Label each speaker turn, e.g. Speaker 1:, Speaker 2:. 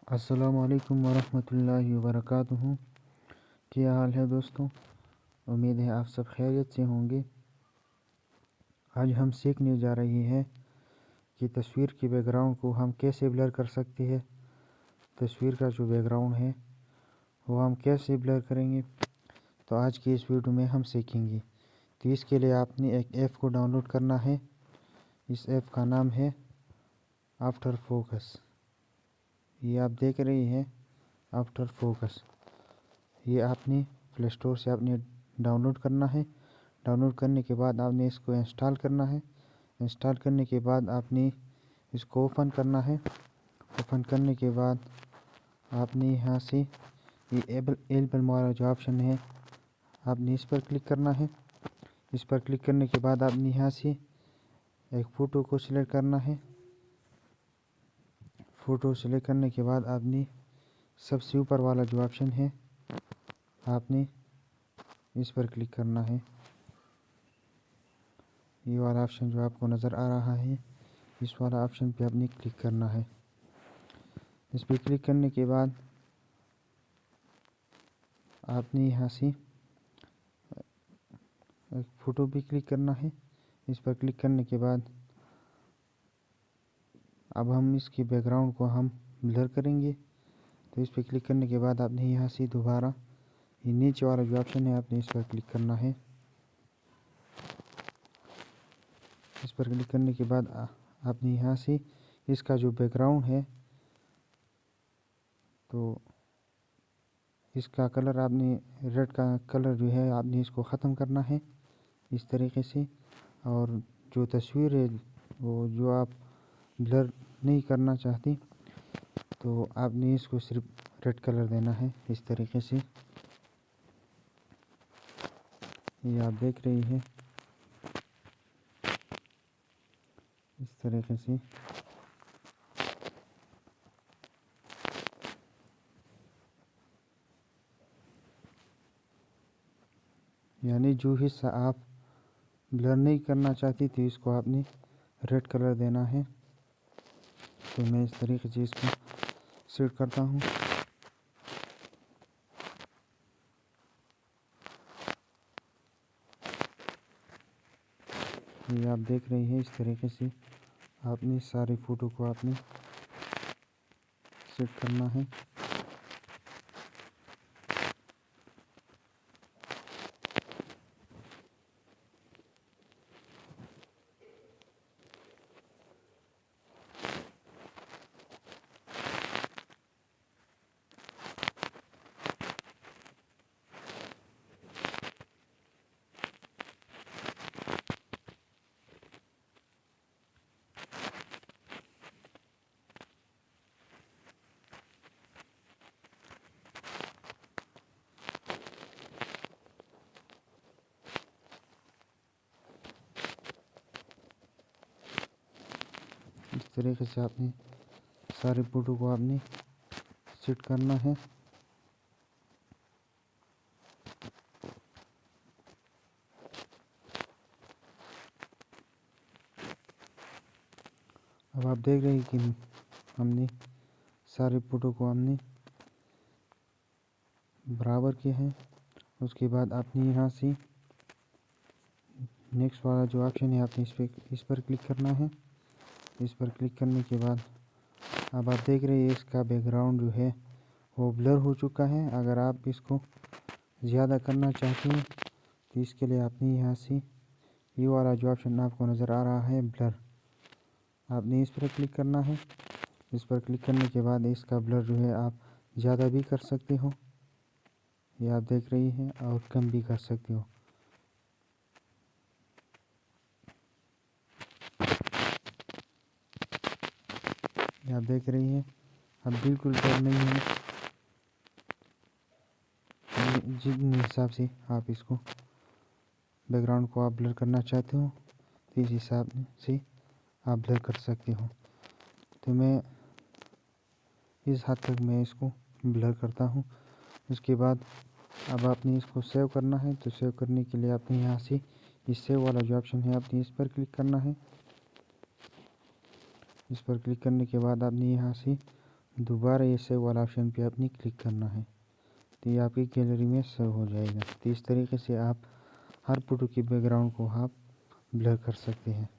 Speaker 1: अस्सलामुअलैकुम वरहमतुल्लाहि वबरकातुहू। क्या हाल है दोस्तों? उम्मीद है आप सब खैरियत से होंगे। आज हम सीखने जा रहे हैं कि तस्वीर के बैकग्राउंड को हम कैसे ब्लर कर सकते हैं। तस्वीर का जो बैकग्राउंड है वो हम कैसे ब्लर करेंगे, तो आज की इस वीडियो में हम सीखेंगे। तो इसके लिए आपने एक ऐप को डाउनलोड करना है। इस ऐप का नाम है आफ्टर फोकस। ये आप देख रहे हैं आफ्टर फोकस। ये आपने प्ले स्टोर से आपने डाउनलोड करना है। डाउनलोड करने के बाद आपने इसको इंस्टॉल करना है। इंस्टॉल करने के बाद आपने इसको ओपन करना है। ओपन करने के बाद आपने यहाँ से ये एल्बम वाला जो ऑप्शन है आपने इस पर क्लिक करना है। इस पर क्लिक करने के बाद आपने यहाँ से एक फ़ोटो को सिलेक्ट करना है। फ़ोटो सिलेक्ट करने के बाद आपने सबसे ऊपर वाला जो ऑप्शन है आपने इस पर क्लिक करना है। ये वाला ऑप्शन जो आपको नज़र आ रहा है, इस वाला ऑप्शन पे आपने क्लिक करना है। इस पर क्लिक करने के बाद आपने यहाँ से एक फ़ोटो पे क्लिक करना है। इस पर क्लिक करने के बाद अब हम इसके बैकग्राउंड को हम ब्लर करेंगे। तो इस पर क्लिक करने के बाद आपने यहाँ से दोबारा ये नीचे वाला जो ऑप्शन है आपने इस पर क्लिक करना है। इस पर क्लिक करने के बाद आपने यहाँ से इसका जो बैकग्राउंड है तो इसका कलर आपने रेड का कलर जो है आपने इसको ख़त्म करना है इस तरीके से। और जो तस्वीर है वो जो आप ब्लर नहीं करना चाहते तो आपने इसको सिर्फ रेड कलर देना है इस तरीके से। ये आप देख रही हैं इस तरीके से। यानी जो हिस्सा आप ब्लर नहीं करना चाहती थी इसको आपने रेड कलर देना है। तो मैं इस तरीके से इसको सेट करता हूँ। ये आप देख रहे हैं इस तरीके से आपने सारे फ़ोटो को आपने सेट करना है। इस तरीके से आपने सारे फ़ोटो को आपने सेट करना है। अब आप देख रहे हैं कि हमने सारे फ़ोटो को हमने बराबर किया है। उसके बाद आपने यहाँ से नेक्स्ट वाला जो ऑप्शन है आपने इस पर क्लिक करना है। इस पर क्लिक करने के बाद अब आप देख रहे हैं इसका बैकग्राउंड जो है वो ब्लर हो चुका है। अगर आप इसको ज़्यादा करना चाहते हैं तो इसके लिए आपने यहाँ से ये वाला जो ऑप्शन आपको नज़र आ रहा है ब्लर, आपने इस पर क्लिक करना है। इस पर क्लिक करने के बाद इसका ब्लर जो है आप ज़्यादा भी कर सकते हो, ये आप देख रही हैं, और कम भी कर सकते हो। ये आप देख रही हैं अब बिल्कुल ब्लर नहीं है। जिस हिसाब से आप इसको बैकग्राउंड को आप ब्लर करना चाहते हो तो इस हिसाब से आप ब्लर कर सकते हो। तो मैं इस हद तक मैं इसको ब्लर करता हूँ। उसके बाद अब आपने इसको सेव करना है। तो सेव करने के लिए आपने यहाँ से इस सेव वाला जो ऑप्शन है आपने इस पर क्लिक करना है। इस पर क्लिक करने के बाद आपने यहाँ से दोबारा ये सेव वाला ऑप्शन पे आपने क्लिक करना है, तो ये आपकी गैलरी में सेव हो जाएगा। तो इस तरीके से आप हर फ़ोटो की बैकग्राउंड को आप ब्लर कर सकते हैं।